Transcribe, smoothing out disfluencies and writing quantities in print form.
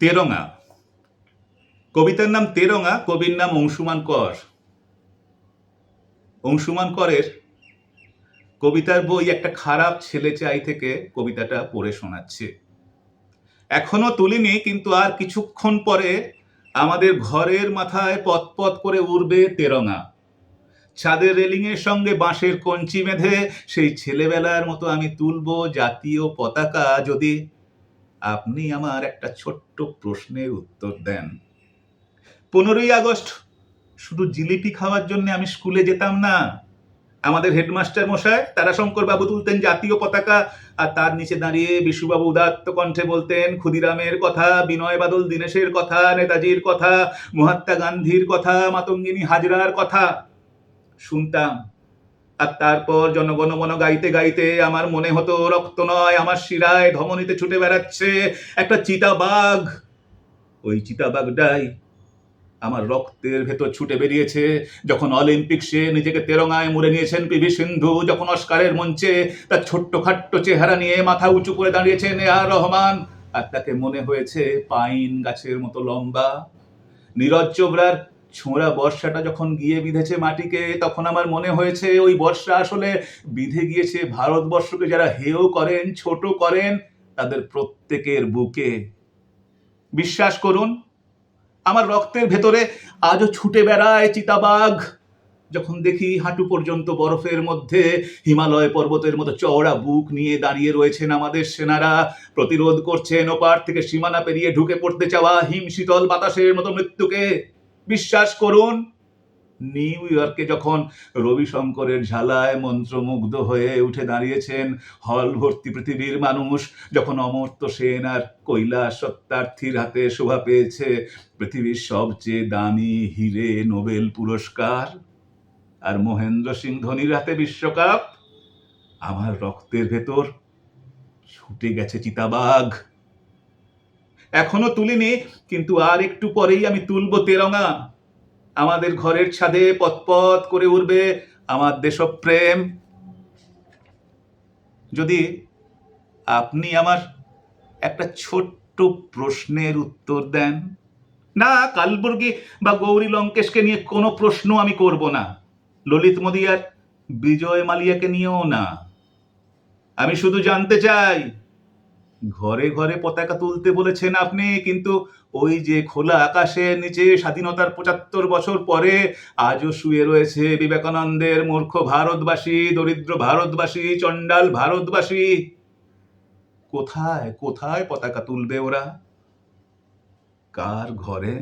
তেরঙা। কবিতার নাম তেরঙা, কবির নাম অংশুমান কর। অংশুমান করের কবিতার বই একটা খারাপ ছেলে চাই থেকে কবিতাটা পড়ে শোনাচ্ছে। এখনো তুলিনি, কিন্তু আর কিছুক্ষণ পরে আমাদের ঘরের মাথায় পতপত করে উড়বে তেরঙা। ছাদের রেলিংয়ের সঙ্গে বাঁশের কঞ্চি বেঁধে সেই ছেলেবেলার মতো আমি তুলবো জাতীয় পতাকা, যদি আপনি আমার একটা ছোট্ট প্রশ্নের উত্তর দেন। 15ই আগস্ট শুধু জিলিপি খাওয়ার জন্য আমি স্কুলে যেতাম না। আমাদের হেডমাস্টার মশাই তারাশঙ্কর বাবু তুলতেন জাতীয় পতাকা, আর তার নিচে দাঁড়িয়ে বিশুবাবু উদাত্ত কণ্ঠে বলতেন ক্ষুদিরামের কথা, বিনয় বাদল দীনেশের কথা, নেতাজির কথা, মহাত্মা গান্ধীর কথা, মাতঙ্গিনী হাজরার কথা শুনতাম। আর তারপর জনগণমন গাইতে গাইতে আমার মনে হতো রক্ত নয়, আমার শিরায় ধমনীতে ছুটে বেড়াচ্ছে একটা চিতাবাঘ। ওই চিতাবাঘটাই আমার রক্তের ভেতর ছুটে বেরিয়েছে যখন অলিম্পিক্সে নিজেকে তেরঙায় মুড়ে নিয়েছেন পিভি সিন্ধু, যখন অস্কারের মঞ্চে তার ছোট্ট খাট্ট চেহারা নিয়ে মাথা উঁচু করে দাঁড়িয়েছেন এ.আর রহমান, আর তাকে মনে হয়েছে পাইন গাছের মতো লম্বা। নীরজ চোপড়ার ছোঁড়া বর্ষাটা যখন গিয়ে বিঁধেছে মাটিকে, তখন আমার মনে হয়েছে ওই বর্ষা আসলে বিঁধে গিয়েছে ভারতবর্ষকে যারা হেয় করেন, ছোট করেন, তাদের প্রত্যেকের বুকে। বিশ্বাস করুন, আমার রক্তের ভেতরে আজও ছুটে বেড়ায় চিতাবাঘ যখন দেখি হাঁটু পর্যন্ত বরফের মধ্যে হিমালয় পর্বতের মতো চওড়া বুক নিয়ে দাঁড়িয়ে রয়েছেন আমাদের সেনারা, প্রতিরোধ করছেন ওপার থেকে সীমানা পেরিয়ে ঢুকে পড়তে চাওয়া হিম শীতল বাতাসের মতো মৃত্যুকে। বিশ্বাস করুন, নিউ ইয়র্কে যখন রবিশঙ্করের ঝালায় মন্ত্রমুগ্ধ হয়ে উঠে দাঁড়িয়েছেন হল ভর্তি পৃথিবীর মানুষ, যখন অমর্ত্য সেন আর কৈলাস সত্যার্থীর হাতে শোভা পেয়েছে পৃথিবীর সবচেয়ে দামি হিরে নোবেল পুরস্কার, আর মহেন্দ্র সিং ধোনির হাতে বিশ্বকাপ, আমার রক্তের ভেতর ছুটে গেছে চিতাবাঘ। এখনো তুলিনি, কিন্তু আর একটু পরেই আমি তুলবো তেরঙা। আমাদের ঘরের ছাদে পতপত করে উঠবে আমার দেশপ্রেম। যদি আপনি আমার একটা ছোট্ট প্রশ্নের উত্তর দেন। না, কালবুর্গি বা গৌরী লঙ্কেশকে নিয়ে কোনো প্রশ্ন আমি করব না, ললিত মোদী আর বিজয় মালিয়াকে নিয়েও না। আমি শুধু জানতে চাই, ঘরে ঘরে পতাকা তুলতে বলেছেন আপনি, কিন্তু ওই যে খোলা আকাশের নিচে স্বাধীনতার 75 বছর পরে আজও শুয়ে রয়েছে বিবেকানন্দের মূর্খ ভারতবাসী, দরিদ্র ভারতবাসী, চণ্ডাল ভারতবাসী। কোথায় কোথায় পতাকা তুলবে ওরা? কার ঘরে?